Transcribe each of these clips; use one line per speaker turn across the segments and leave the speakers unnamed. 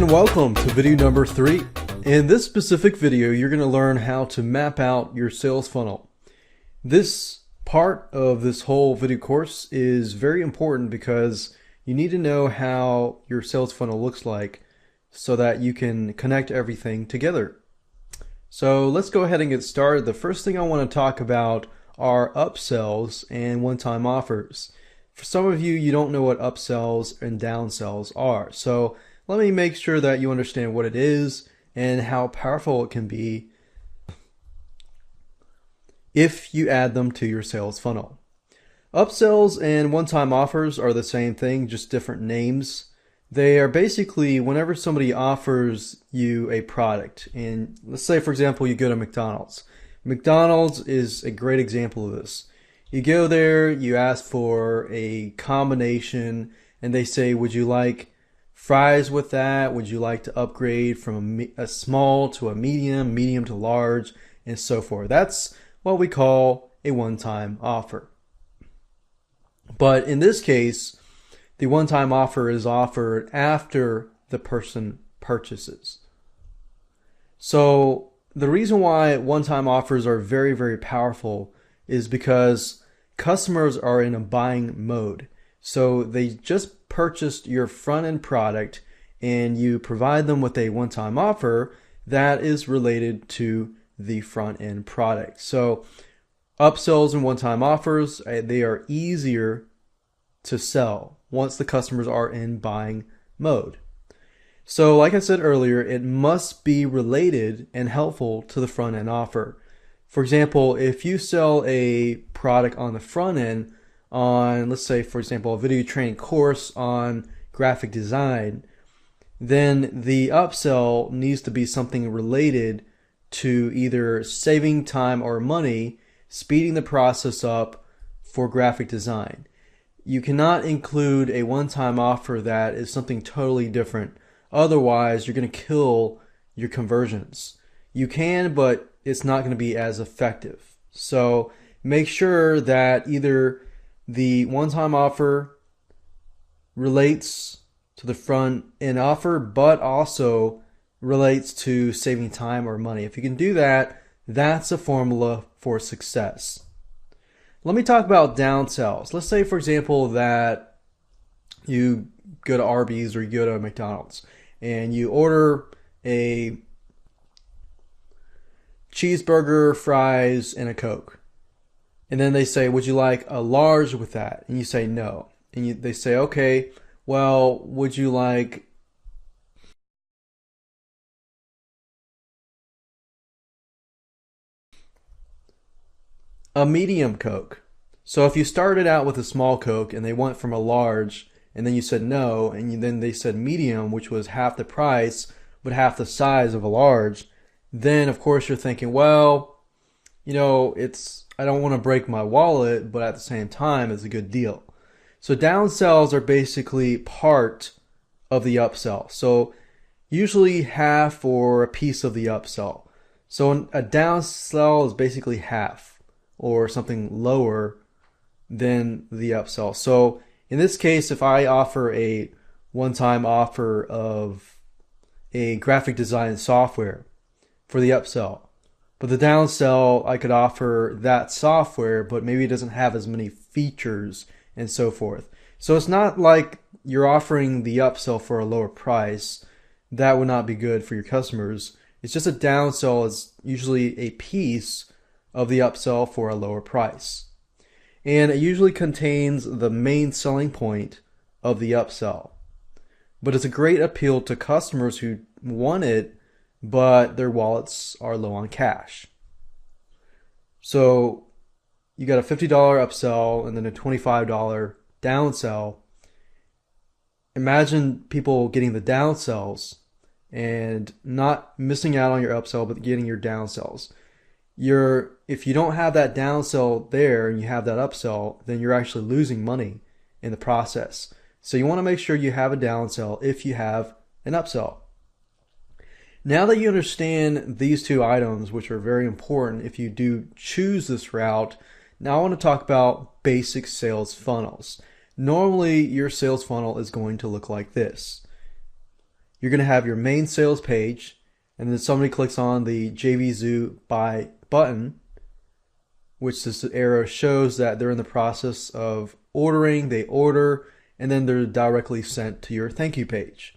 And welcome to video number 3. In this specific video, you're going to learn how to map out your sales funnel. This part of this whole video course is very important because you need to know how your sales funnel looks like so that you can connect everything together. So let's go ahead and get started. The first thing I want to talk about are upsells and one-time offers. For some of you, you don't know what upsells and downsells are. So let me make sure that you understand what it is and how powerful it can be if you add them to your sales funnel. Upsells and one-time offers are the same thing, just different names. They are basically whenever somebody offers you a product, and let's say for example you go to McDonald's. McDonald's is a great example of this. You go there, you ask for a combination, and they say, would you like fries with that? Would you like to upgrade from a small to a medium, medium to large, and so forth? That's what we call a one-time offer. But in this case, the one-time offer is offered after the person purchases. So the reason why one-time offers are very, very powerful is because customers are in a buying mode. So they just purchased your front-end product and you provide them with a one-time offer that is related to the front-end product. So upsells and one-time offers, they are easier to sell once the customers are in buying mode. So like I said earlier, it must be related and helpful to the front-end offer. For example, if you sell a product on the front end on, let's say, for example, a video training course on graphic design, then the upsell needs to be something related to either saving time or money, speeding the process up for graphic design. You cannot include a one-time offer that is something totally different. Otherwise, you're going to kill your conversions. You can, but it's not going to be as effective. So make sure that either the one-time offer relates to the front-end offer, but also relates to saving time or money. If you can do that, that's a formula for success. Let me talk about downsells. Let's say, for example, that you go to Arby's or you go to McDonald's and you order a cheeseburger, fries, and a Coke. And then they say, would you like a large with that? And you say no. And they say, okay, well, would you like a medium Coke? So if you started out with a small Coke and they went from a large and then you said no, and then they said medium, which was half the price but half the size of a large, then of course you're thinking, well, you know, I don't want to break my wallet, but at the same time, it's a good deal. So downsells are basically part of the upsell. So usually half or a piece of the upsell. So a downsell is basically half or something lower than the upsell. So in this case, if I offer a one-time offer of a graphic design software for the upsell, but the downsell, I could offer that software, but maybe it doesn't have as many features and so forth. So it's not like you're offering the upsell for a lower price. That would not be good for your customers. It's just a downsell is usually a piece of the upsell for a lower price. And it usually contains the main selling point of the upsell. But it's a great appeal to customers who want it, but their wallets are low on cash. So you got a $50 upsell and then a $25 downsell. Imagine people getting the downsells and not missing out on your upsell, but getting your downsells. If you don't have that downsell there and you have that upsell, then you're actually losing money in the process. So you want to make sure you have a downsell if you have an upsell. Now that you understand these two items, which are very important if you do choose this route, now I want to talk about basic sales funnels. Normally, your sales funnel is going to look like this. you're going to have your main sales page, and then somebody clicks on the JVZOO buy button, which this arrow shows that they're in the process of ordering. They order, and then they're directly sent to your thank you page.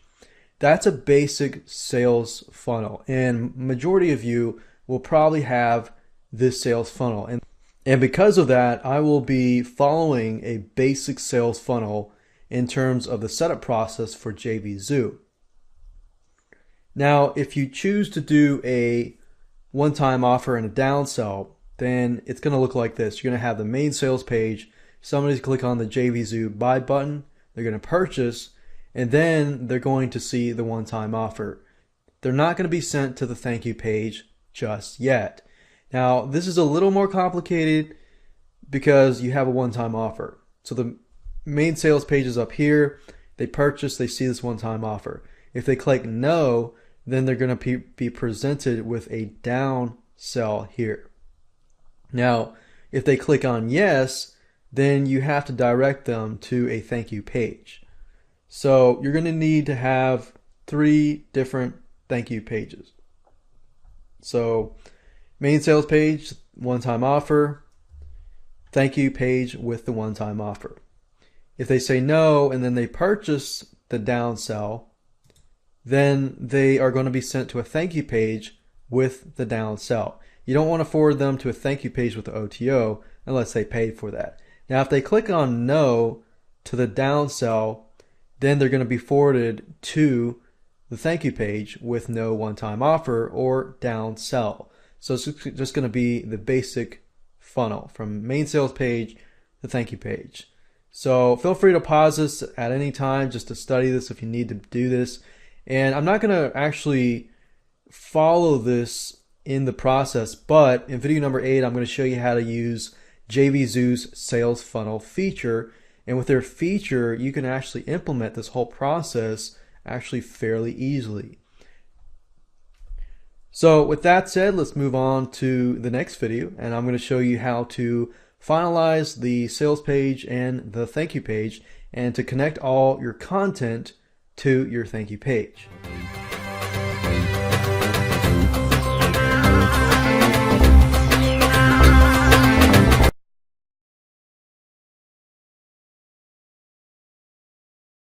That's a basic sales funnel, and majority of you will probably have this sales funnel. And because of that, I will be following a basic sales funnel in terms of the setup process for JVZOO. Now, if you choose to do a one-time offer and a downsell, then it's going to look like this. You're going to have the main sales page. Somebody's click on the JVZOO buy button. They're going to purchase, and then they're going to see the one-time offer. They're not going to be sent to the thank you page just yet. Now, this is a little more complicated because you have a one-time offer. So the main sales page is up here. They purchase, they see this one-time offer. If they click no, then they're going to be presented with a down sell here. Now, if they click on yes, then you have to direct them to a thank you page. So you're going to need to have 3 different thank you pages. So main sales page, one-time offer, thank you page with the one-time offer. If they say no and then they purchase the down sell, then they are going to be sent to a thank you page with the down sell. You don't want to forward them to a thank you page with the OTO unless they paid for that. Now, if they click on no to the down sell, then they're going to be forwarded to the thank you page with no one-time offer or down sell. So it's just going to be the basic funnel from main sales page to thank you page. So feel free to pause this at any time just to study this if you need to do this. And I'm not going to actually follow this in the process, but in video number 8, I'm going to show you how to use JVZOO's sales funnel feature. And with their feature, you can actually implement this whole process actually fairly easily. So with that said, let's move on to the next video, and I'm going to show you how to finalize the sales page and the thank you page and to connect all your content to your thank you page.